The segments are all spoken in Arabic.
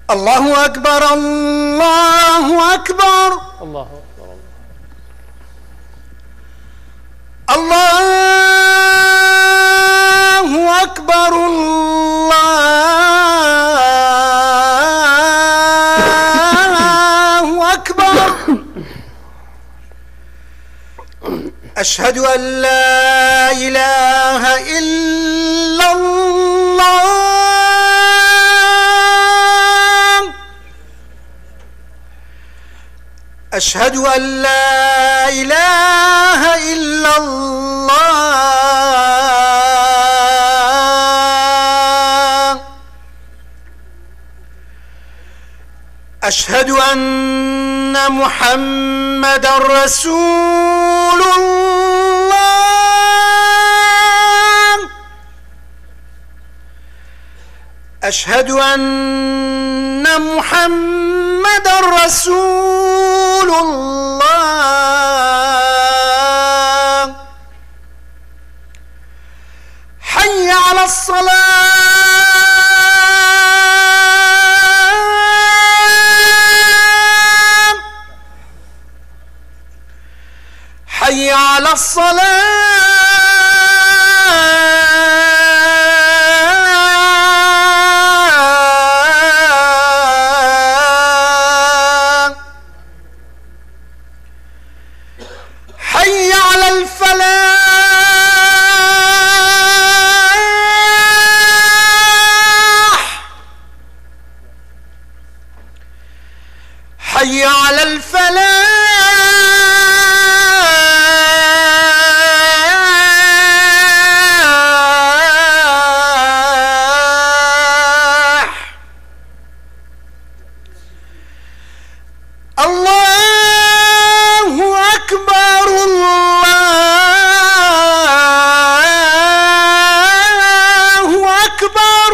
الله أكبر الله أكبر الله أكبر الله أكبر الله أكبر. أشهد أن لا إله إلا الله. أشهد أن لا إله إلا الله. أشهد أن محمدًا رسول الله. أشهد أن محمدًا رسول الله. حي على الصلاة. حي على الصلاة. حي على الفلاح. حي على الفلاح. الله أكبر الله أكبر.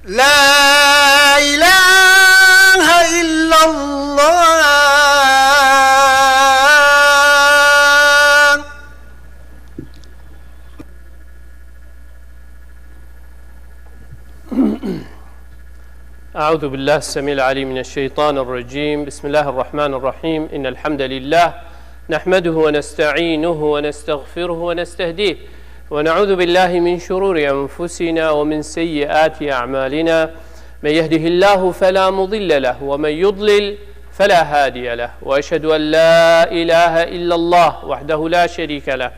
لا إله إلا الله. أعوذ بالله السميع العليم من الشيطان الرجيم. بسم الله الرحمن الرحيم. إن الحمد لله نحمده ونستعينه ونستغفره ونستهديه ونعوذ بالله من شرور أنفسنا ومن سيئات أعمالنا. من يهده الله فلا مضل له ومن يضلل فلا هادي له. وأشهد أن لا إله إلا الله وحده لا شريك له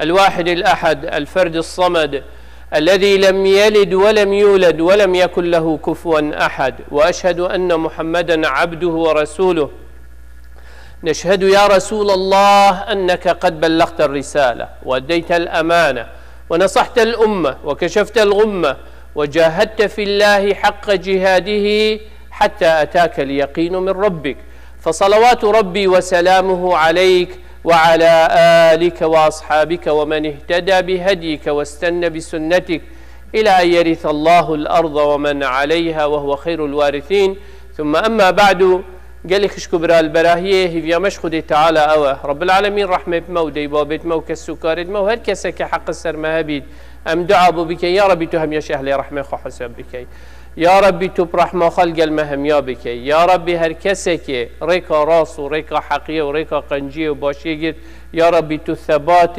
الواحد الأحد الفرد الصمد الذي لم يلد ولم يولد ولم يكن له كفوا أحد. وأشهد أن محمدا عبده ورسوله. نشهد يا رسول الله أنك قد بلغت الرسالة وأديت الأمانة ونصحت الأمة وكشفت الغمة وجاهدت في الله حق جهاده حتى أتاك اليقين من ربك. فصلوات ربي وسلامه عليك وعلى آلك وأصحابك ومن اهتدى بهديك واستنى بسنتك إلى أن يرث الله الأرض ومن عليها وهو خير الوارثين. ثم أما بعد. قال لك شكبر البراهيه هي مشخد تعالى أوه رب العالمين رحمة مودي بابت موك السكارد مو هر كسك حق السر مهبيد أم دعا بك يا ربي تهم يا شهل رحمة خو حسب بك يا ربي تب رحمة خلق المهم يا بك يا ربي هر كسك ريكا راس وريكا حقية وريكا قنجية وباشيجت يا ربي تثبات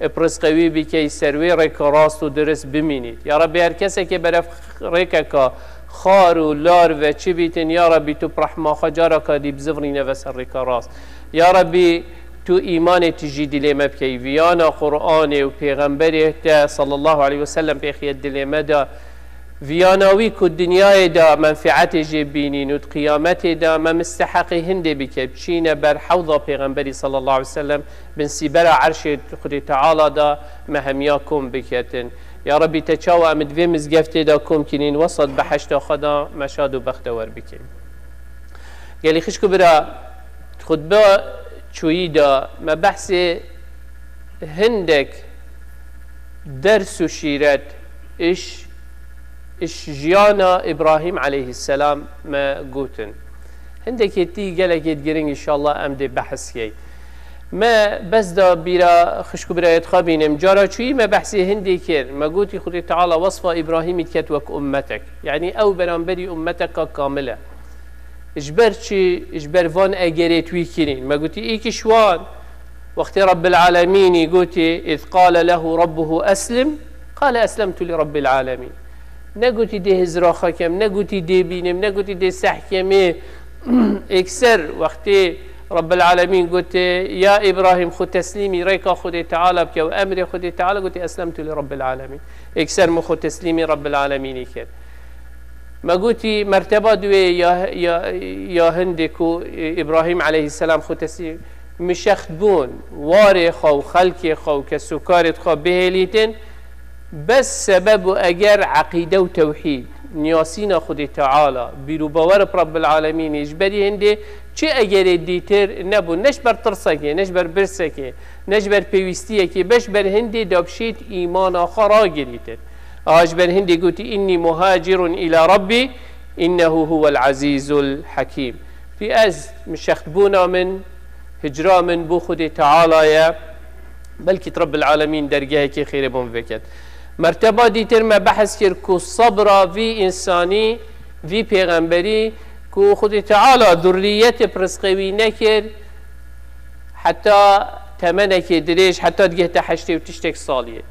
برسقوي بك سروي ريكا راس ودرس بمينيد يا ربي هر كسك برف ريكا خار و لار و چی بیتن یا ربی تو برحمه خجارا کدی بزفرینه و سر راست یا ربی تو ایمان تجی دلما بکی ویانا قرآن و پیغمبری صلی الله علیه وسلم پیخید دلما دا ویاناوی که دنیای دا منفعت جبینین و قیامت دا ما مستحق هنده بکه بچین بر حوض پیغمبری صلی الله علیه وسلم بن سیبر عرش خود تعالی دا مهمیاکم بکتن يا ربي تشاو امد في مزقفتي دا كوم كنين وصل بحشت خدا مشاد وبختور بكين قال لي خشكو برا خطبه شوي دا ما بحث هندك درس وشيرات ايش جيانا ابراهيم عليه السلام ما قوتن هندك يتي قال لك يتقرين ان شاء الله امدي بحث كي ما بس دا بيرا خشكو برايت خابينم جارا چوي ما بحثي هندي كير ما قوتي خدي تعالى وصف إبراهيم كتوك أمتك يعني أو برانبري أمتك كاملة اجبر چي اجبر فان اجريت ويكيرين ما قوتي ايكي شوان وقت رب العالمين قوتي إذ قال له ربه أسلم قال أسلمت لرب العالمين نقوتي دي هزراخا كم نقوتي دي بينم نقوتي دي سحكمي اكسر وقتي رب العالمين قلت يا إبراهيم خد تسليمي ريكا خدي تعالى بك وأمري خدي تعالى قلت أسلمت لرب العالمين اكسر مخو تسليمي رب العالمين كان ما قلتي مرتبة دوي يا هندكو إبراهيم عليه السلام خد تسليمي مشخبون واري خو خلقي خو كسكارت خو بهليتن بس سبب أجر عقيدة وتوحيد نياسينا خدي تعالى بيرو باور رب العالمين يجبري هندي چه اگر دیتر نبود نش بر ترسکه نش بر برسکه نش بر پیوستیه که بش بر هندی دابشید ایمان آخرا گریتر آج بر هندی گوتی اینی مهاجر الى ربی انه هو العزیز الحکیم في از مشخبونا من هجرا من بو خود تعالى بلكي رب العالمين درجه كي خير بون فكت مرتبه دیتر ما بحث كر كو صبر في انساني في پیغمبري كو خود تعالى ذرية برزقوي نكر حتى تمنك دريش حتى تجهت حشتي وتشتك صالية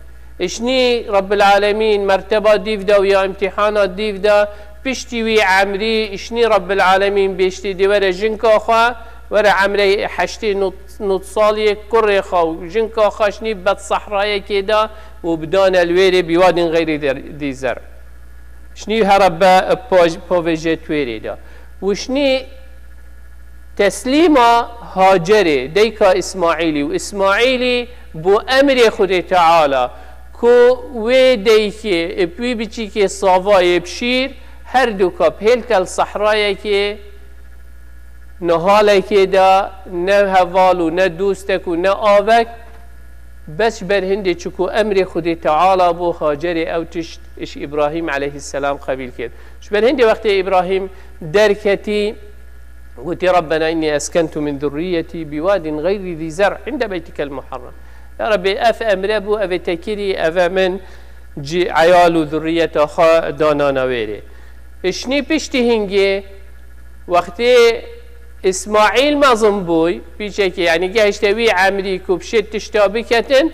اشني رب العالمين مرتبة ديف دا ويا امتحانات ديف دا بشتي وي عمري اشني رب العالمين بيشتي دي ورا جنكا خا ورا عمري حشتي نوت صالية كري خا جنكا خا اشني بد صحرايا كده وبدان الويري بواد غير دي زر اشني هرب بوفيجي تويري دا وشني تسليما هاجري ديكا إسماعيلي وإسماعيلي بو أمر خود تعالى كو وي ديكي بوي بچي كي صافا يبشير هر دوكا بهلك الصحرايا كي نهالك دا نه هوالو نه دوستك و نه آوك بس بر هندي چكو أمر خود تعالى بو هاجري أو تشت إش إبراهيم عليه السلام قبيل كده شبر هندي وقت إبراهيم دركتي قلت ربنا إني أسكنت من ذريتي بواد غير ذي زرع عند بيتك المحرم يا ربي أف أمرابو أف تكري أف من جي عيال ذرية خا دانانا ويري إشني بيشتي هنجي وقت إسماعيل ما ظنبوي بيشكي يعني جاهشتوي عمري كوبشت تشتابي كتن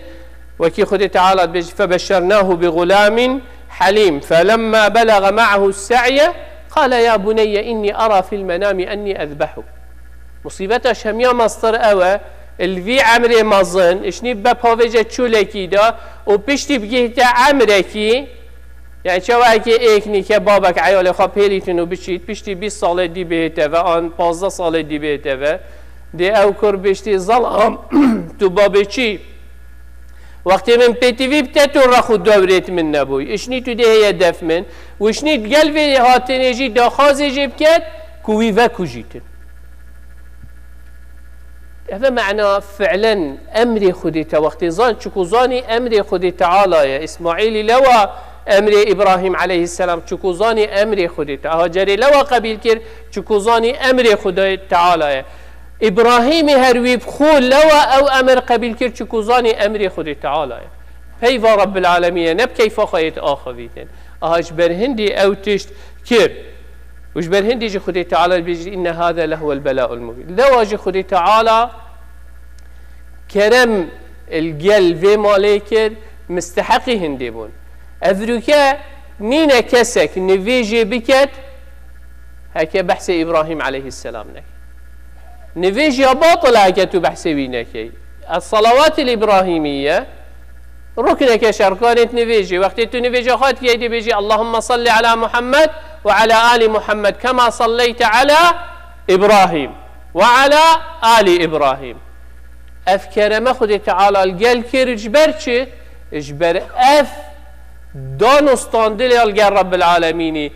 وكي خد تعالى فبشرناه بغلام حليم فلما بلغ معه السعي قال يا بني إني أرى في المنام أني أذبحك مصيبتها شميا مصدر أوى الفي عمري مظن إشني ببهوجة شولكي دا وبشتي بجهة عمركي يعني شواكي ايكني كبابك عيال خواب هيليتنو بشيت بشتي 20 ساله دي بهته و آن 15 ساله دي بهته و دي او كر بشتي ظلام تو بابچي وقتی من پیتیوی بتاتو را خود دورت من نبوی اشنی تو ده هدف من وشنی قلبي هاتنجي داخازي جيب كات كوي فاكو جيتن هذا معنى فعلا امري خديتا وقت ظن شكو ظاني امري خدي تعالى يا اسماعيل لوا امري ابراهيم عليه السلام شكو ظاني امري خديتا هاجري لوا قبيل كر شكو ظاني امري خدي تعالى يا ابراهيم هروي بخول لوا او امر قبيل كر شكو ظاني امري خدي تعالى كيف رب العالمين نب كيف خيت اخذيتن اهاج برهندي او تشت كر وش برهندي جي خدي تعالى بيجي ان هذا لهو البلاء المبين لو جي خدي تعالى كرم القلب مالكر مستحقي هنديبون اذركا نينا كسك نفيجي بكت هكا بحث ابراهيم عليه السلام نك نفيجي باطل هكا بحثي نكي الصلوات الابراهيميه ركنك شركانت نفيجي وقت نفيجي خات يدي بيجي اللهم صل على محمد وعلى آل محمد كما صليت على إبراهيم وعلى آل إبراهيم أفكر ما خدي تعالى الجل كير جبرتش جبر أف دون استاندل الجل رب العالمين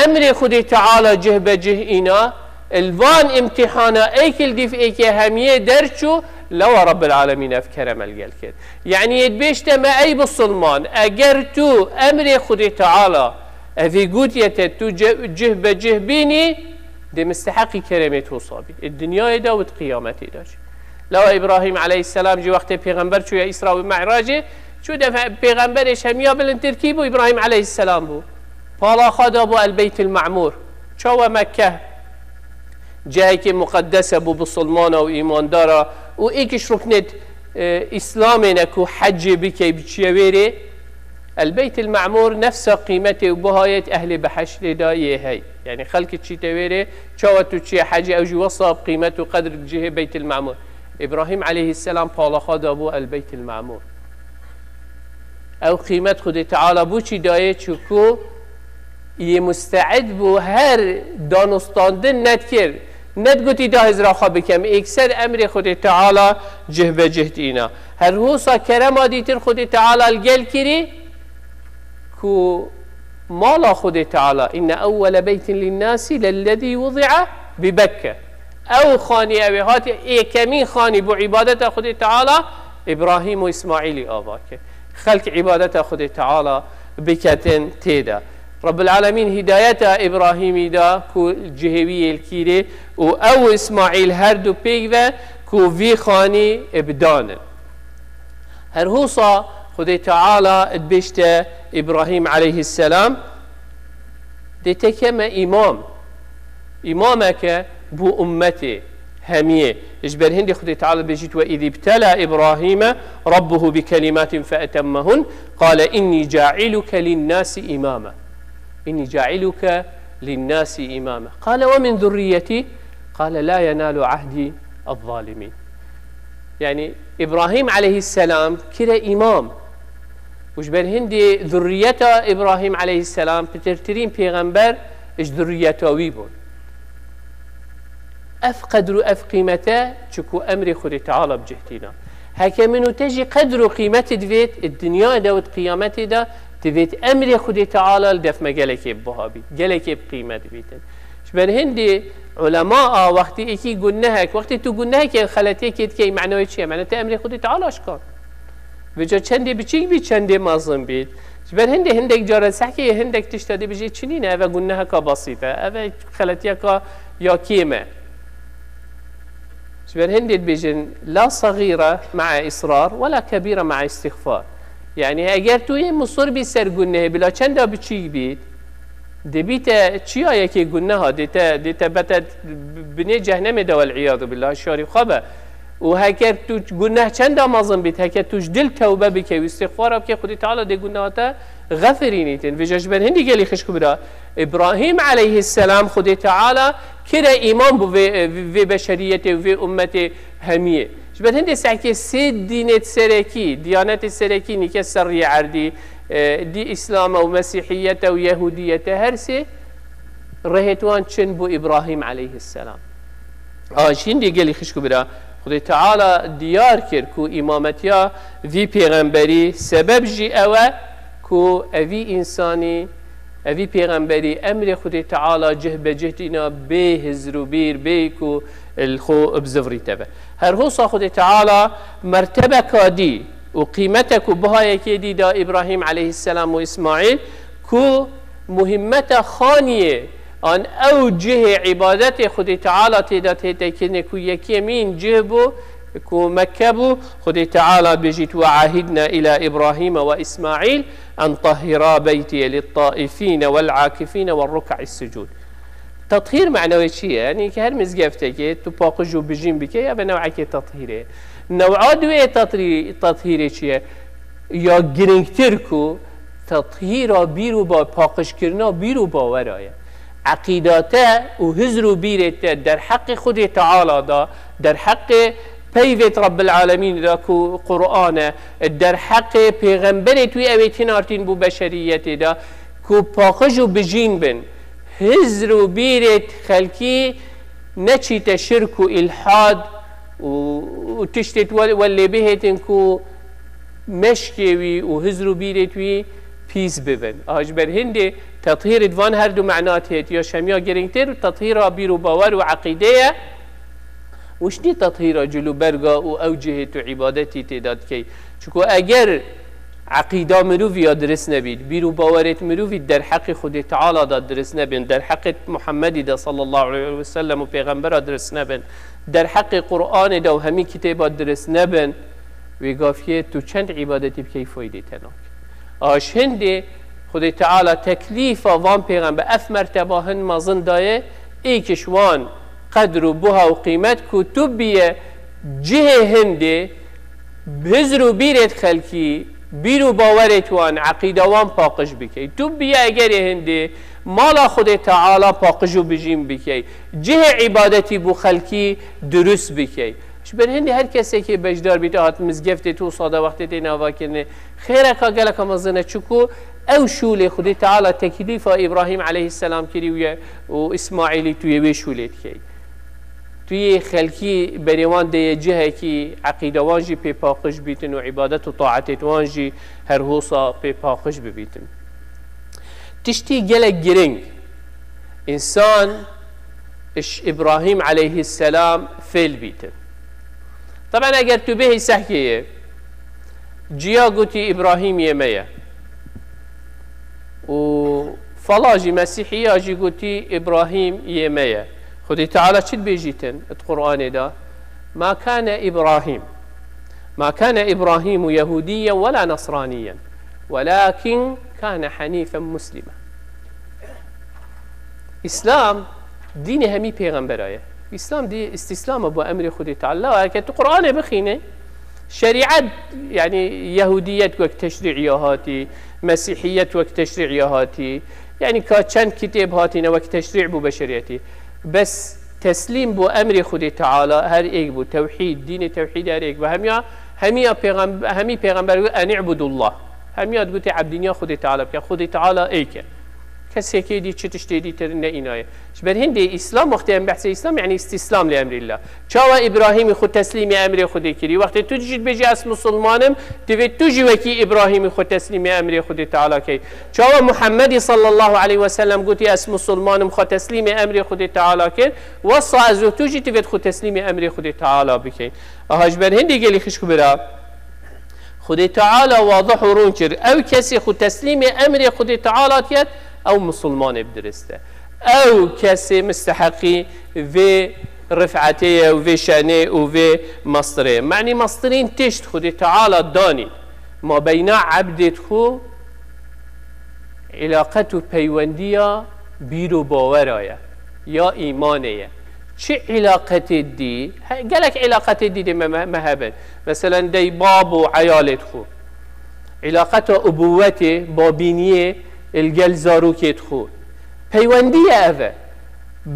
أمر خدي تعالى جه بجه إنا الوان امتحانا ايكل ديف ايكي همية درشو لو رب العالمين أفكر ما الجل كير يعني يدبيشت ما أي بصلمان أجرتو أمر خدي تعالى أفي قوتيته تو جه بجه بيني دي مستحقي كرامته صابي الدنيا دا والقيامة دا لو إبراهيم عليه السلام جي وقت پیغمبر شو يا إسراء ومعراجه شو دفع پیغمبرش هميا بلن تركيب إبراهيم عليه السلام بو بالا خدا بو البيت المعمور شو مكة جايك مقدسة بو بسلمان و إيمان دارا و إيكش ركنت إسلامينك و حج بكي بتشيويري البيت المعمور نفس قيمته وبهاية أهل بحشر دايه هاي يعني خلق تشي تويري شواتو تشي حاجة أو جو وصاب قيمته قدر جهة بيت المعمور إبراهيم عليه السلام بالا خدا بو البيت المعمور أو قيمة خد تعالى بو تشي دايه تشوكو يمستعد بو هر دانستاندن ندكر ندقوتي دا هزراخا بكم اكسر امر خود تعالى جه بجهت اینا هر هوسا کرما دیتر خود تعالى الگل کری كو مالا خود تعالى إن أول بيت للناس للذي وضع ببكة أو خاني أو هات كمين خاني بو عبادة خود تعالى إبراهيم وإسماعيل آباك خلق عبادة خود تعالى بكتن تيدا رب العالمين هداية إبراهيم دا كو جهوية الكيري أو إسماعيل هردو بيغوه كو في خاني ابدان هر هوصا خود تعالى ادبشت إبراهيم عليه السلام دي تكما إمامك بو أمتي همية إجبر هندي خد تعالى بجيت وإذ ابتلى إبراهيم ربه بكلمات فأتمهن قال إني جاعلك للناس إماما إني جاعلك للناس إماما قال ومن ذريتي قال لا ينال عهدي الظالمين يعني إبراهيم عليه السلام كده إمام وجبر هندي ذريته إبراهيم عليه السلام بترترين بيغمبر إج ذريته ويبون أف قدر أف قيمته شكو أمر خد تعالى بجهتنا هكا منو تجي قدر قيمة دفيت الدنيا دا وقيامت دا دفيت أمر خد تعالى لدف مجالك بهابي جالك بقيمة دفيتن شبر هندي علماء وقت إيكي قلناهك وقت تو قلناهك خلاتيك كي معنوي شيء معناته أمر خد تعالى أشكال بجا چندی بچیک بی چندی مازن بید جبر هندک جارد سحکی هندک تشتادی بجی چنینه اوه گناه که بسیطه اوه خلطیه که یا کیمه جبر هندت بجن لا صغيرة مع إصرار ولا كبيرة مع استغفار يعني اگر توی مصر بی سر گناه بلا چند بچیک بید دبیت چی آیا که گناه دیتا بتا بنی جهنم دا والعیاذ بالله شاری خوابه و هکر تو گناه چند مازن بید هکر توش دل توبه بکی و استغفار بکی خودی تعالی دی گناهاتا غفرینیتن و جشبن هندی گلی خشکو برا ابراهیم علیه السلام خودی تعالی کرا ایمان بو و بشریت و امت همیه جبن هندی سعکی سید دینت سرکی دیانت سرکی نیکه سری عردی دی اسلام و مسیحیت و یهودیت هر سی رهتوان چن بو ابراهیم علیه السلام هندی گلی خشکو برا خدای تعالی دیار کرد کو امامتیا وی پیغمبری سبب جی اوه کو اوی انسانی اوی پیغمبری امر خدای تعالی جه بجهتنا به هزرو بیر به کو الخو بزفری تبه هر هوصا خدای تعالی مرتبه کادی و قیمتک و بهای که دی دا ابراهیم علیه السلام و اسماعیل کو مهمت خانیه آن او جه عبادت خود تعالی تیدات هیتا کنه کو یکی مین جه بو کو مکه بو خود تعالی بجیت و عاهدنا الى ابراهیم و اسماعیل ان طهرا بیتی للطائفین والعاکفین والركع السجود تطهير معنوي چیه یعنی که هر مزگفته که تو پاقجو بجیم بکی یا به نوعی که تطهیره نوعا دوی تطهیره چیه یا گرنگتر کو تطهیر بیرو با پاقش کرنا بیرو باورایه عقیداته و هزرو بیرته در حق خود تعالی دا در حق پیوت رب العالمین دا کو قرآن در حق پیغمبر توی اویتین آرتین بو بشریت دا کو پاخجو بجین بن هزرو بیرت خلکی نچیت شرک و الحاد و تشتت ولی بهتن کو مشکوی و هزرو بیرتوی پیس ببن اجبر هندی تطهير دوان هر دو معنات هيت يا شميا جرينتر تطهير بيرو باور وعقيدة وشني تطهير جلو برغا و اوجهت عبادتي تداد كي شكو اگر عقیده مروی درست نبید، بیرو باورت مروی در حق خود تعالی دا درست نبین، در حق محمدی دا صلی الله علیه و سلم و پیغمبر درست نبین، در حق قرآن دا و همی کتاب درست نبین، وی گافیه تو چند عبادتی بکی فایده تناک. آش هنده خود تعالی تکلیف وان پیغمبر اف مرتبه هن مازن دایه ای کشوان قدر و بها و قیمت کتب بیه جه هنده بزرو بیرت خلکی بیرو باورت وان عقیده وان پاقش بکی تو بیا اگر هنده مالا خود تعالی پاقشو بجیم بکی جه عبادتی بو خلکی درست بکی بر هنده هر کسی که بجدار بیده هات مزگفت تو صاده وقتی تیناوا کنه خیره که گلک مزنه چکو او شول خود تعالی تکلیف ابراهیم علیه السلام کری و اسماعیلی توی وی شولت کی توی خلکی بریوان ده جهه کی عقیده وانجی پی پاقش بیتن و عبادت و طاعت وانجی هر حوصا پی پاقش ببیتن تشتی گلک گرنگ انسان اش ابراهیم علیه السلام فیل بیتن طبعا اگر تو به سحکیه جیا گوتی ابراهیم یمیه و فلاجی مسیحی آجی گوتی ابراهیم یمیه خدای تعالی چی بیجیتن القرآن دا ما كان إبراهيم يهوديا ولا نصرانيا ولكن كان حنيفا مسلما اسلام دين همي پیغمبرایه اسلام دي استسلام ابو امر خدای تعالی و که قرآن بخینه شریعت يعني يهوديت وقت تشريعياتي مسيحيت وقت تشريعياتي يعني كان كتاب هاتينا وقت تشريع بو بشريتي بس تسلیم بو امر خود تعالی هر ایک بو توحید دین توحید هر ایک بو همی پیغمبر ان اعبد الله همیاد گوتی عبدینیا خود تعالی بکن خود تعالی ایکه کسی که دی چه تشتیدی تر نه اینایه بر هندی اسلام وقتی هم بحث اسلام یعنی استسلام لامر الله چاوا ابراهیم خود تسلیم امر خود کری وقتی تو جید بجی اس مسلمانم دوید تو جوکی ابراهیم خود تسلیم امر خود تعالی کی چاوا محمد صلی الله علیه و سلم گوتی اس مسلمانم خود تسلیم امر خود تعالی کی وصا از تو جید دوید خود تسلیم امر خود تعالی بکی اهاج بر هندی گلی خشک برا خود تعالی واضح و رون کر او کسی خود تسلیم امر خود تعالی کید او مسلمان بدرسته او کسی مستحقی و رفعته و شانه و مصدره معنی مصدرین تشت خود تعالی دانی ما بین عبدت خو علاقت و پیوندیا بیرو باورایه یا ایمانیه چه علاقت دی؟ گلک علاقت دی مهبن مثلا دی باب و عیالت خو علاقت و ابوت بابینیه الگل زاروکت خو پیوندیه اوه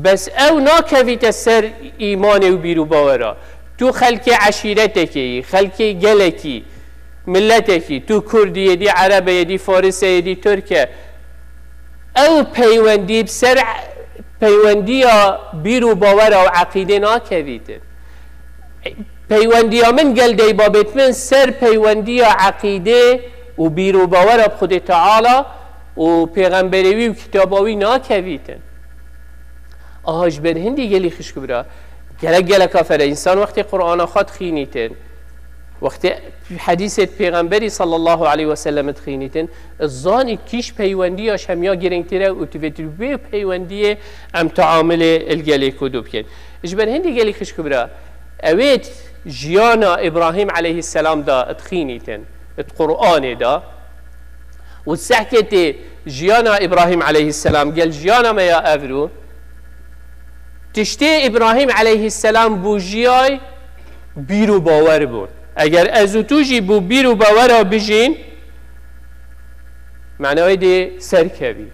بس او ناکویت سر ایمان و بیرو باورا تو خلک عشیرتکی خلک گلکی ملتکی تو کردیه دی عربیه دی فارسیه دی ترکه او پیوندی بسر پیوندیا بیرو باورا و عقیده ناکویت پیوندیا من گل دی بابت من سر پیوندیا عقیده و بیرو باورا بخود تعالی و پیغمبروی و کتاباوی ناکویتن آهاج بر هندی گلی خشک برا گلک کافر انسان وقتی قرآن خود خینیتن وقتی حدیث پیغمبری صلی الله علیه و سلم خینیتن الظانی کیش پیوندیاش همیا گرنگتره و تویتر پیوندی ام تعامل الگلی کدو بکن اجبر هندی گلی خشک برا اوید جیانا ابراهیم علیه السلام دا اتخینیتن القرآن دا والسحكة جيانا إبراهيم عليه السلام قال جيانا ما يا أفرو تشتي إبراهيم عليه السلام بو جياي بيرو باور بون اگر ازوتوجي بو بيرو باور بجين معناه دي سركبي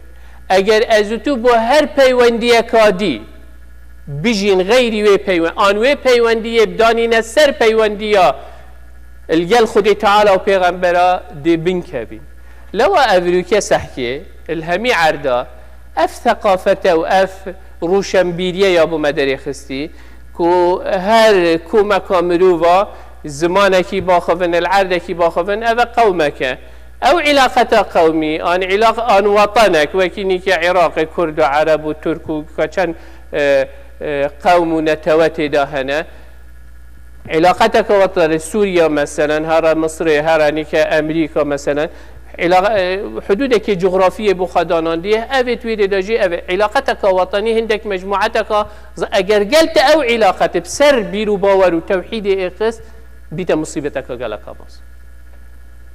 اگر ازوتو بو هر پیوندی کادی بجين غيري وي پیوند آن وي پیوندی بدانين سر پیونديا الجل خدي تعالى و پیغمبرا دي بنكبي لو أفروكي سحكي الهمي عردا اف ثقافته و اف روشنبيريه يا ابو مدري خستي كو هر كو مكامروفا زمانكي باخفن العردكي باخفن او قومك او علاقة قومي ان علاقة ان وطنك وكيني كعراق كرد وعرب وترك وكان قوم نتوت داهنا علاقتك وطن سوريا مثلا هرا مصر هرا نيكا أمريكا مثلا حدودك جغرافية بخدانان دي أبت ويد داجي علاقتك وطني هندك مجموعتك أجر قلت أو علاقة بسر بيرو باور وتوحيد إقص بيت مصيبتك قالك ماز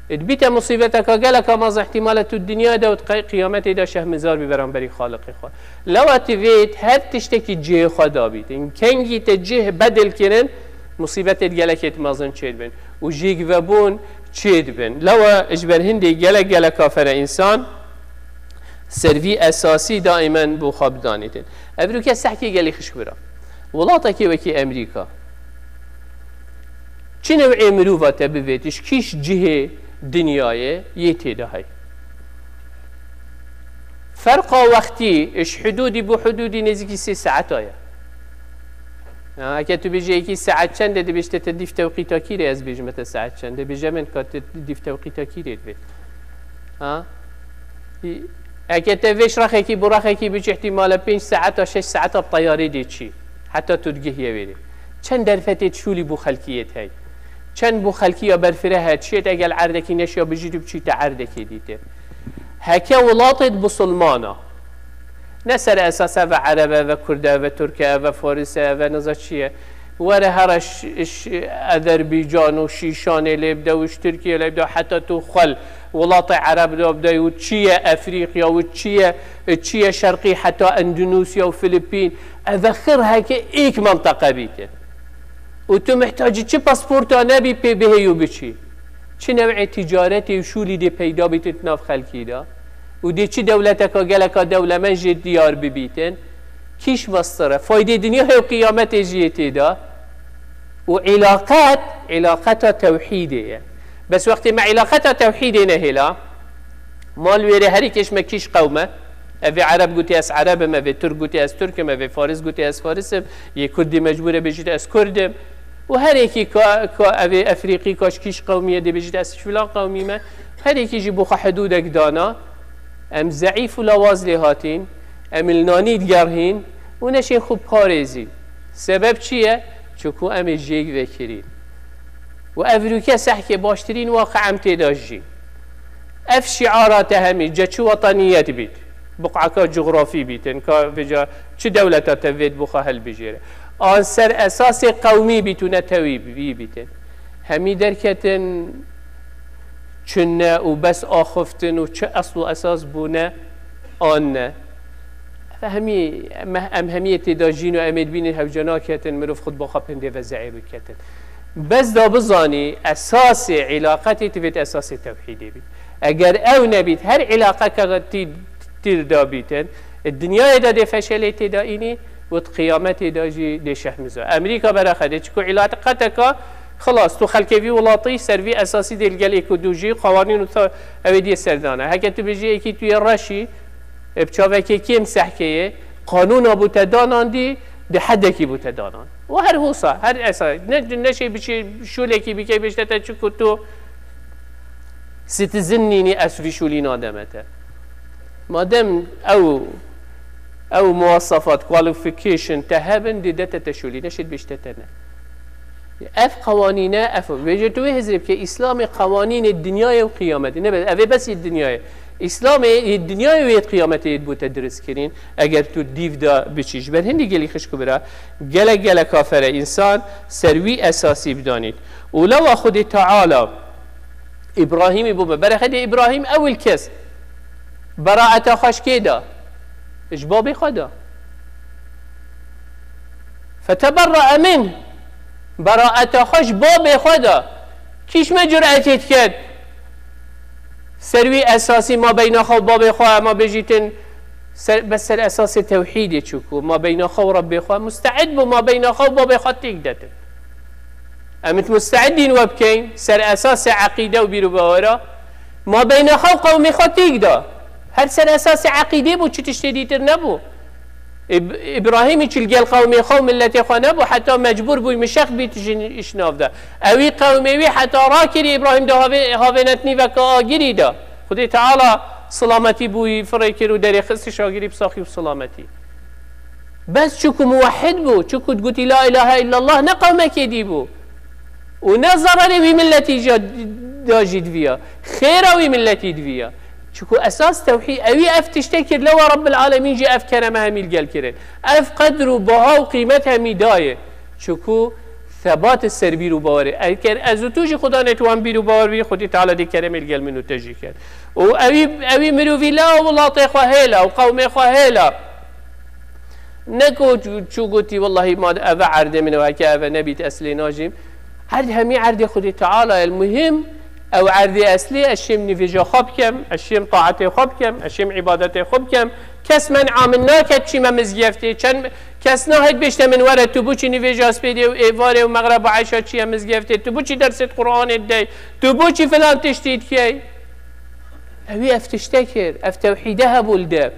بيت مصيبتك قالك ماز احتمالة الدنيا دا قيامته دا شهمزار ببرانبري خالق إخوة لو أتفيت هر تشتكي جه خدا بيت إن كان جيت جه بدل كنن مصيبت جالك مازن چید بن و جیگ و بون چید بن لو اجبر هندی جالك كافر انسان سروي اساسي دائما بو خاب دانيتن ابرو که سحكي جالي خشبرا ولاتك وكي امريكا چه نوع مروفات ببيتش كيش جهه دنياي يتيدا هاي فرق وقتي اش حدودي بو حدودي نزكي 3 ساعات آيا اگه تو بیجی یکی ساعت چنده دی بیشتر تدیف توقیتا کیره از بیج مت ساعت چنده بیجی من کات تدیف توقیتا کیره دی ها اگه تویش رخی کی برخی کی بیج احتمال 5 ساعت تا 6 ساعت بطیاره دی چی حتی تدگیه ویری چند درفت شولی بو خلقیت هی چند بو خلقیه برفره هات شیت اگه عردکی نشیا بیجی تو چی تعردکی دیته هکه ولاتت بسلمانا نسر اساسا و عربه و کرده و ترکه و فارسه و نزا چیه وره هرش اذربیجان و شیشان لبده و ترکیه لبده حتی تو خل ولات عرب لبده و چیه افریقیا و چیه شرقی حتی اندونوسیا و فیلیپین اذخر هکه ایک منطقه بیته و تو محتاجی چه پاسپورتا نبی پی بهیو بچی چه نوع تجارتی و شولی دی پیدا بیتت ناف خلکی دا و دی چی دولتك قالك دولة من جد ديار ببيتن كيش مصره فايدة دنيا هي قيامت جيتي دا وعلاقات توحيدية بس وقت ما علاقات توحيدية نهلا مال ويري هري كيش ما كيش قومة أفي عرب قوتي أس عرب ما في ترك قوتي أس ترك ما في فارس قوتي أس فارس يكردي مجبورة بيجيت أس كردم وهريكي أفي أفريقي كاش كيش قومية دي بيجيت أس فلان قومي ما هريكي يجيبوخ حدودك دانا ام ضعیف و لوازلی هاتین ام النانید گرهین و نشین خوب پارزین سبب چیه؟ چکو ام جیگ وکرین و افروکه سحک باشترین واقع ام تداجین اف شعارات همی جا چو وطنیت بید بقعکا جغرافی بیتن که بجا چه دولتا تفید بخوا هل بجیره آن سر اساس قومی بیتونه توی بیتن همی درکتن چنه و بس آخفتن و چه اصل و اساس بونه آنه همیت داجین و امید بین هفجانا کتن مروف خود باقا پنده و زعیب کتن بس دا بزانی اساس علاقتی تفید اساس توحیدی بید اگر او نبید هر علاقه که تیر دا بیتن الدنیا دا دی فشلی تدا اینی و قیامت دا جی دی شهمزا امریکا برا خده چکو علاقتك خلاص تو خلكي ولاطي سرفي اساسي ديال قال ايكودوجي قوانين اودي سردانه هكا تبيجي ايكي توي راشي بچاوكي كيم سحكيه قانون ابو تدانان دي حدكي بو تدانان وهر هوصا هر اساس نشي بشي شولكي بكي بيشتا تشكو تو ستزنيني اسفي شولي نادمته مادام او مواصفات كواليفيكيشن تهبن دي داتا تشولي نشد بيشتتنا اف قوانين اف بيجتوي هزرب که اسلام قوانين الدنيا و قيامت نه بس الدنيا اسلام الدنيا و قيامت بو تدرس كرين اگر تو دیو دا بچیش بر هندی گلی خشکو برا گله کافر انسان سروي اساسي بدانید ولو خود تعالى ابراهيم بو برخد ابراهيم اول کس براءت خوش كده اجباب خدا فتبرأ منه براءت خوش باب خدا کیش ما جرأتیت کرد سروی اساسی ما بین خو باب خو ما بجیتن بس سر اساس توحیدی چکو ما بین خو رب خو مستعد بو ما بین خو باب خو تقدت امت مستعدین وبکین سر اساس عقیده و بیرو باورا ما بین خو قوم خو تقدا هر سر اساس عقیده بو چی تشتیتر نبو ابراهيم يشيل قومي قوم التي خنبوا حتى مجبور بو مشخ بيت اشناف ده اوي قومي وي حتى راكري ابراهيم ده هاونتني وكاغيري ده خدي تعالى سلامتي بو فريكرو دري خص شاغري بصاخي وسلامتي بس شكو موحد بو شكو تقول لا اله الا الله نا قومك يدي بو ونظرا وي ملتي داجد فيها خير وي ملتي فيها شكو اساس توحيد اوي اف تشتكر لو رب العالمين جي اف كرمها ميل قال كرن اف قدر وبها وقيمتها ميدايه شكو ثبات السربير وباوري اگر از توجي خدا نتوان بير وباور بي خدي تعالى دي كرم القال منو تجي كان اوي مروي لا والله طيخه هيلا وقومي هيلا نكو شو قلتي والله ما ابا عرض من وهكا ابا نبي تاسلي ناجم عرض همي عرض خدي تعالى المهم او عرض اصلي اشيم نفيجا خب كم اشيم طاعتي خب كم اشيم عبادتي خب كم كس من عاملنا كتشي ما مزيفتي كان كس ناهد بيشت من ورا تبوشي نفيجا سبيدي وايفاري ومغرب عايشه تشي مزيفتي تبوشي درس القران الدي تبوشي فلان تشتيت كي اوي افتشتكر اف توحيدها بولده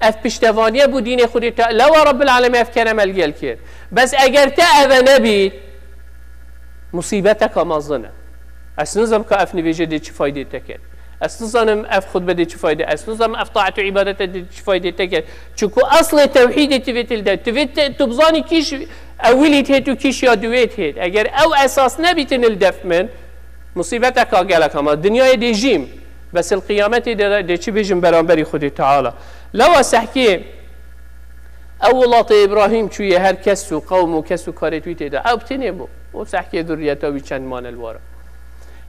اف پشتوانیه بو دین خودی تا لو رب العالمین اف کرم الگل کرد بس اگر تا او نبید مصیبتک مازنه اس نظام که اف نویجه دی چی فایده تکرد اس نظام اف خطبه دی چی فایده اس نظام اف طاعت و عبادت دی چی فایده تکرد چونکو اصل توحید تفیتل ده تفیت تبزانی کیش اولیت هید و کیش یادویت هید اگر او اساس نبیتن الدف من مصیبتک آگلک اما دنیای دی جیم بس القيامة دي چي بيجن برانبري خدي تعالى لو سحكي أولات إبراهيم شوية هر كسو قوم كسو كارتوي تدا أو بتنبو وسحكي ذريته چند مان الوارا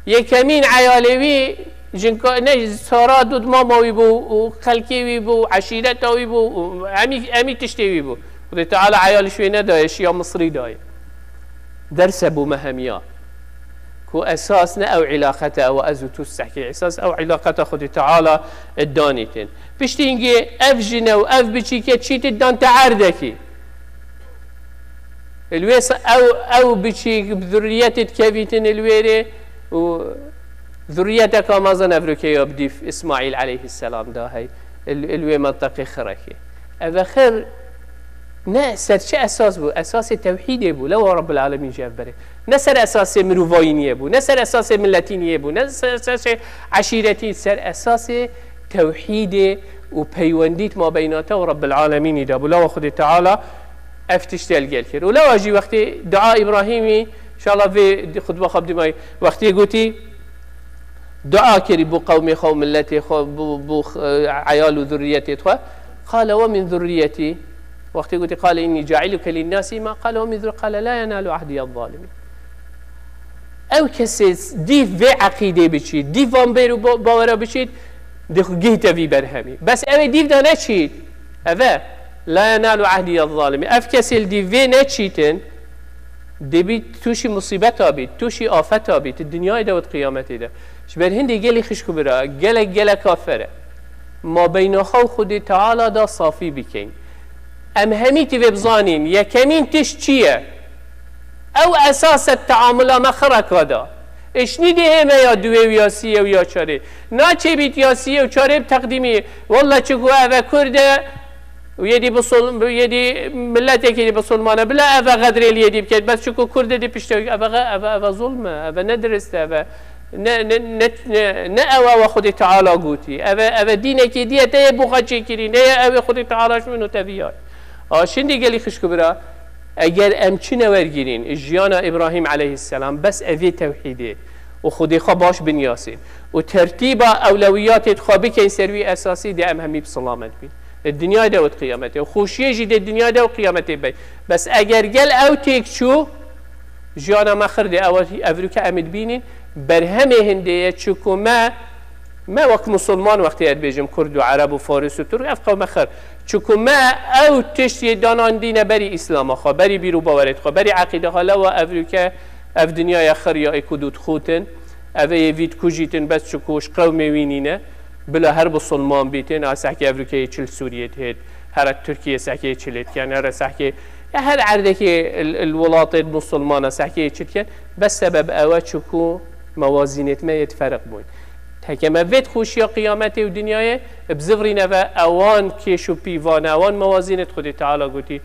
يكمين عيالوي جنكا نج سارا دود ماماوي بو وخلكي بو عشيرته بو أمي تشتوي بو خدي تعالى عيال شوية نداي شيا مصري داي درس بو مهميا كو أساسنا أو علاقته أو أزوتو السحكي أساس أو علاقته خدي تعالى الدانيتين بشتينجي أف جنا وأف بشيكي تشيت الدان تعردكي الويس أو بشيك بذريتك كافيتن الويري وذريتك ما ظن أفريكي يبديف إسماعيل عليه السلام ده هاي الوي منطقي خركي أبا خير نسر شو أساس بو أساس التوحيد بو لو رب العالمين جاب بري نسر أساس مروفاينية بو نسر أساس ملتينية بو نسر أساس عشيرتي سر أساس توحيد وبيونديت ما بيناته ورب العالمين دابو لو خد تعالى افتشت الجلكر ولو أجي وقت دعاء إبراهيمي إن شاء الله في خطبة خبدي ماي وقت قلتي دعاء كري بو قومي خو ملتي خو بو عيال وذريتي قال ومن ذريتي وقت قلت قال إني جاعلك للناس ما قال ومن ذر قال لا ينال عهدي الظالمين او كسيس دي في عقيدة بشيد دي فامبير باورا بشيد دخل جهته في برهمي بس او دي دا نشيد افا لا ينال عهدي الظالمين اف كسيل دي في نشيتن دي بي توشي مصيبتها بيت توشي آفتها بيت الدنيا دا والقيامة دا شبر هندي قالي خشكو برا قال كافرة ما بين خو خدي تعالى دا صافي بكين ام هميتي ببزانين يا كمين تشتيه او اساس التعامل ما خرك هذا ايش ندي هما يا دوي ويا سيه ويا چاره ناچه بيت يا سيه وچاره تقديمي والله چكو او كرده ويدي بصل يدي ملتك يدي بصلمانه بلا او غدر اليدي بكت بس چكو كرده دي پشت او ظلم او ندرست او نه او خود تعالى قوتي او دينك ديته بوخچي كري نه او خود تعالى شنو تبيات شندي قالي خشكو برا اگر امچنه ورگیرین جیان ابراهیم علیه السلام بس اوی توحیده و خودی خواباش بنیاسین و ترتیب اولویات خوابی که این سروی اساسی ده ام همی بسلامت بین الدنیا ده و قیامته و خوشیه جی ده دنیا ده و قیامته بین بس اگر گل او تیک چو جیان مخر ده اولی که امید بینین برهمه هنده چکو ما وقت مسلمان وقتی اد بیجم کرد و عرب و فارس و ترک افقا مخر چکو ما او تشتی دانان دین بری اسلام خوا بری بیرو باورت خوا بری عقیده خوا لوا افریکا اف دنیای اخر یا اکودود خوتن اوه وید کجیتن بس چکوش قوم وینینه بلا هر بسلمان بیتن اسحکی افریکای چل سوریت هید هر ترکیه سحکی چلت کن هر سحکی هر عرده که الولات المسلمان سحکی چلت کن بس سبب اوه چکو موازینت ما يتفرق بوين تكما فيت خوشيا قيامته ودنياي بزفرين و اوان كيشو بيوان اوان موازينت خدي تعالى قلتي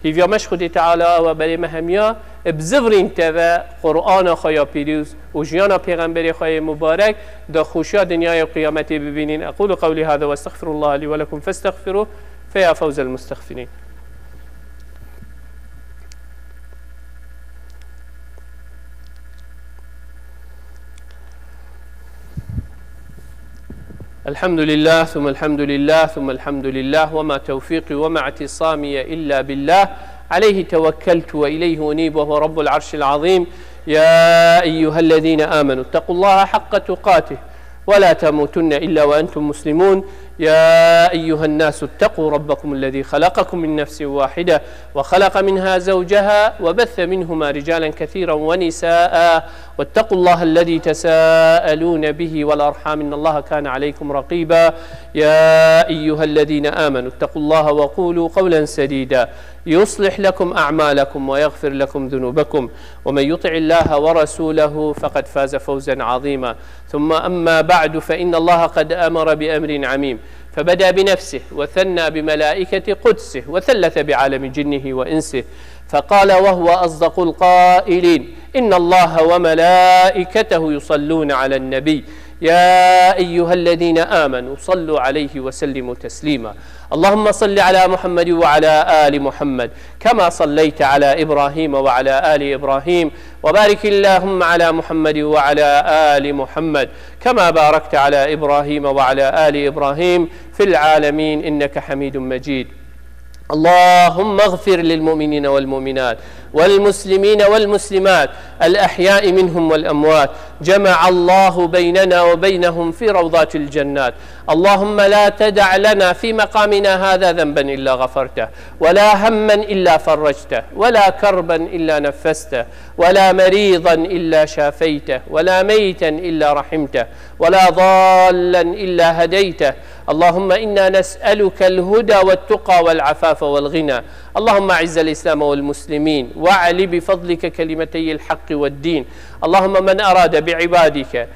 هيفيا مش خدي تعالى وبري مهميا بزفرين توا قرآن خايا بيروز وجيانا پیغمبر خايا مبارك دا خوشيا دنياي وقيامته ببينين اقول قولي هذا واستغفر الله لي ولكم فاستغفروه فيا فوز المستغفرين. الحمد لله ثم الحمد لله ثم الحمد لله وما توفيقي وما اعتصامي إلا بالله عليه توكلت وإليه أنيب وهو رب العرش العظيم. يا أيها الذين آمنوا اتقوا الله حق تقاته ولا تموتن إلا وأنتم مسلمون. يا أيها الناس اتقوا ربكم الذي خلقكم من نفس واحدة وخلق منها زوجها وبث منهما رجالا كثيرا ونساء واتقوا الله الذي تساءلون به والأرحام إن الله كان عليكم رقيبا. يا أيها الذين آمنوا اتقوا الله وقولوا قولا سديدا يصلح لكم أعمالكم ويغفر لكم ذنوبكم ومن يطع الله ورسوله فقد فاز فوزا عظيما. ثم أما بعد فإن الله قد أمر بأمر عميم فبدأ بنفسه وثنى بملائكة قدسه وثلث بعالم جنه وإنسه فقال وهو أصدق القائلين إن الله وملائكته يصلون على النبي يا أيها الذين آمنوا صلوا عليه وسلموا تسليما. اللهم صل على محمد وعلى آل محمد كما صليت على إبراهيم وعلى آل إبراهيم وبارك اللهم على محمد وعلى آل محمد كما باركت على إبراهيم وعلى آل إبراهيم في العالمين إنك حميد مجيد. اللهم اغفر للمؤمنين والمؤمنات والمسلمين والمسلمات الأحياء منهم والأموات جمع الله بيننا وبينهم في روضات الجنات. اللهم لا تدع لنا في مقامنا هذا ذنبا إلا غفرته ولا هما إلا فرجته ولا كربا إلا نفسته ولا مريضا إلا شافيته ولا ميتا إلا رحمته ولا ضالا إلا هديته. اللهم إنا نسألك الهدى والتقى والعفاف والغنى. اللهم أعز الإسلام والمسلمين واعل بفضلك كلمتي الحق والدين. اللهم من أراد بعبادك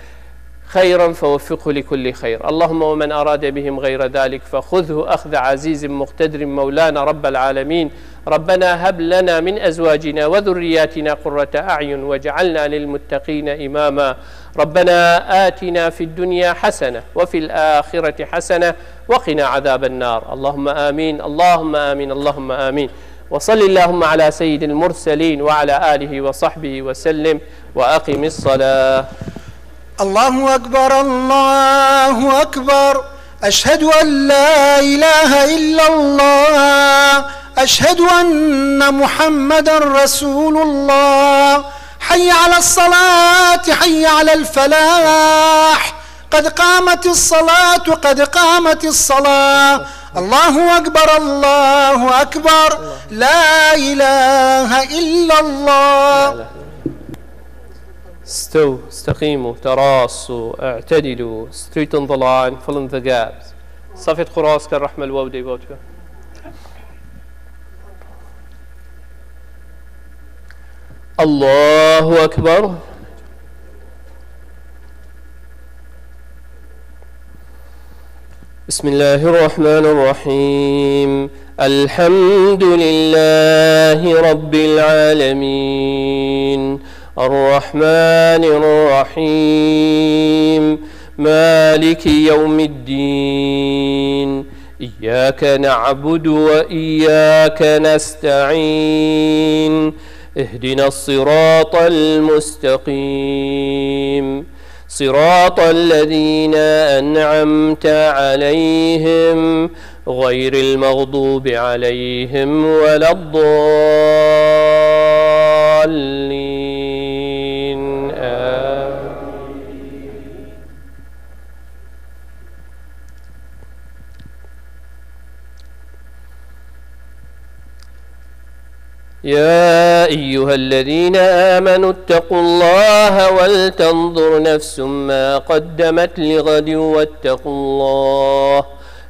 خيرا فوفقه لكل خير. اللهم ومن أراد بهم غير ذلك فخذه أخذ عزيز مقتدر مولانا رب العالمين. ربنا هب لنا من أزواجنا وذرياتنا قرة أعين واجعلنا للمتقين إماما. ربنا آتنا في الدنيا حسنة وفي الآخرة حسنة وقنا عذاب النار. اللهم آمين اللهم آمين اللهم آمين. وصل اللهم على سيد المرسلين وعلى آله وصحبه وسلم وأقم الصلاة. الله أكبر الله أكبر أشهد أن لا إله إلا الله أشهد أن محمدا رسول الله. حي على الصلاة حي على الفلاح قد قامت الصلاة قد قامت الصلاة. الله أكبر الله أكبر لا إله إلا الله. استو استقيموا تراصوا اعتدلوا straighten the line fill in the gaps. صفت خراس كالرحمة الودي بوتك. الله أكبر. بسم الله الرحمن الرحيم. الحمد لله رب العالمين الرحمن الرحيم مالك يوم الدين إياك نعبد وإياك نستعين اهدنا الصراط المستقيم صراط الذين أنعمت عليهم غير المغضوب عليهم ولا الضالين يا أيها الذين آمنوا اتقوا الله ولتنظر نفس ما قدمت لغد واتقوا الله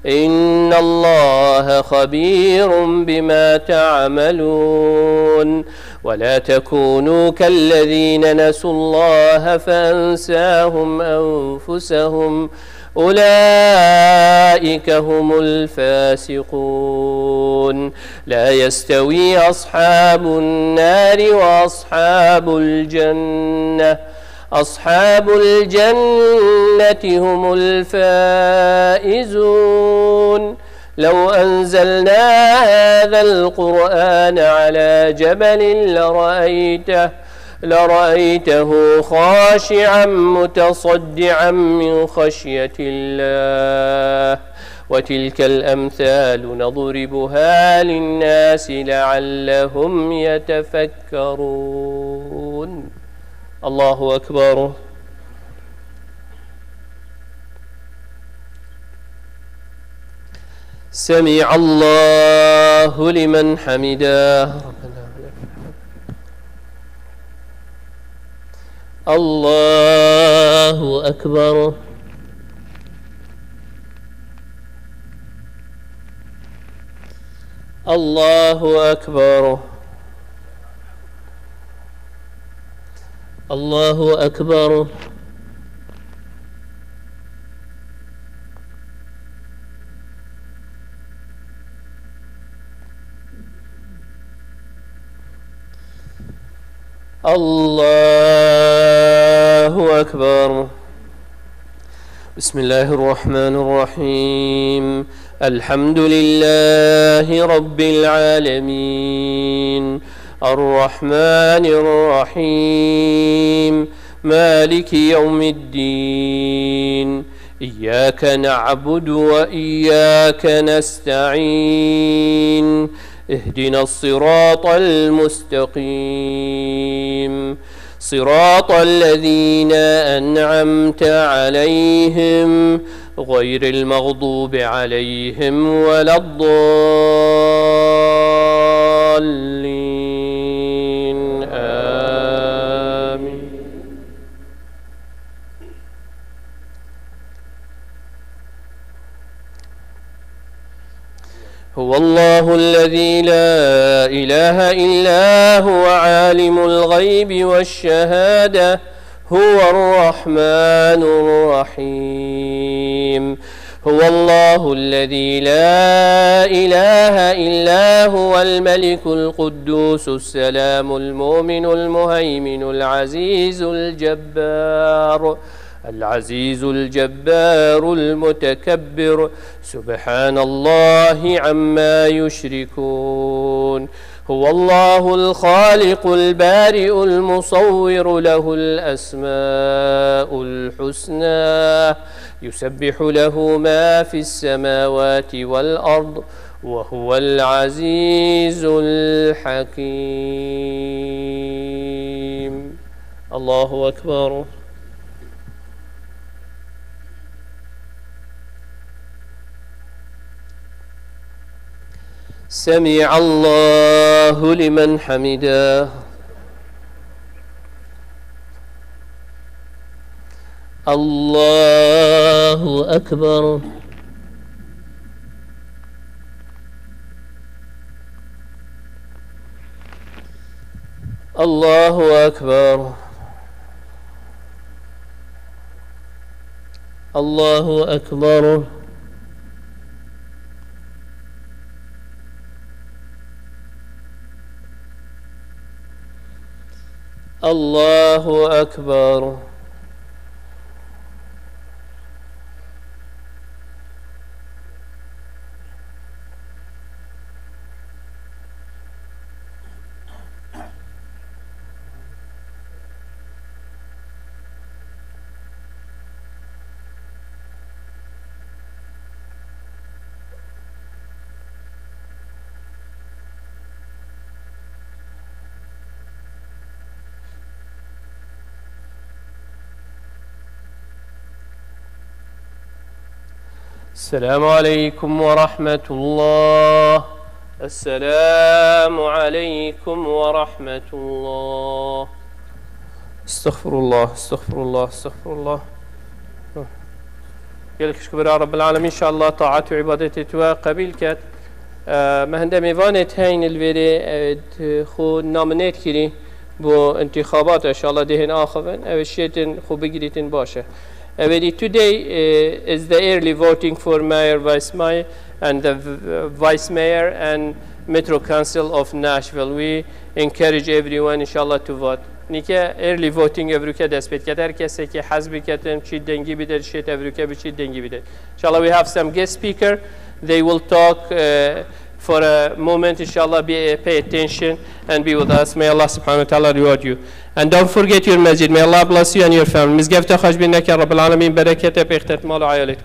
إن الله خبير بما تعملون. ولا تكونوا كالذين نسوا الله فأنساهم أنفسهم أولئك هم الفاسقون. لا يستوي أصحاب النار وأصحاب الجنة أصحاب الجنة هم الفائزون. لو أنزلنا هذا القرآن على جبل لرأيته خاشعا متصدعا من خشية الله وتلك الأمثال نضربها للناس لعلهم يتفكرون. الله أكبر. سمع الله لمن حمده. الله أكبر. الله أكبر. الله أكبر. الله أكبر. بسم الله الرحمن الرحيم. الحمد لله رب العالمين الرحمن الرحيم مالك يوم الدين إياك نعبد وإياك نستعين اهدنا الصراط المستقيم صراط الذين أنعمت عليهم غير المغضوب عليهم ولا الضالين آمين. هو الله الذي لا إله إلا هو عالم الغيب والشهادة هو الرحمن الرحيم. هو الله الذي لا إله إلا هو الملك القدوس السلام المؤمن المهيمن العزيز الجبار المتكبر سبحان الله عما يشركون. هو الله الخالق البارئ المصور له الأسماء الحسنى يسبح له ما في السماوات والأرض وهو العزيز الحكيم. الله أكبر. سمع الله لمن حمده. الله أكبر. الله أكبر. الله أكبر. الله أكبر. السلام عليكم ورحمة الله. السلام عليكم ورحمة الله. استغفر الله استغفر الله استغفر الله. يلك شكر رب العالمين. إن شاء الله طاعت وعبادتي توا قبيل كات ما هنده ميوانت هين الفيري خو نامنيت كري بو انتخابات إن شاء الله دهن آخرين أو الشيء خو بقريتن باشه. Today is the early voting for mayor, vice mayor, and the vice mayor and Metro Council of Nashville. We encourage everyone, inshallah, to vote. Nika early voting evruka despet ket. Her kese ki hazbi ketem çi dengi bider, şet evruka bir çi dengi bider. Inshallah, we have some guest speaker. They will talk for a moment, inshallah, pay attention and be with us. May Allah subhanahu wa ta'ala reward you. And don't forget your masjid. May Allah bless you and your family. Mizgafta khashbinnak ya Rabbil Alameen. Barakat ya bi ikhtatmal ayalik.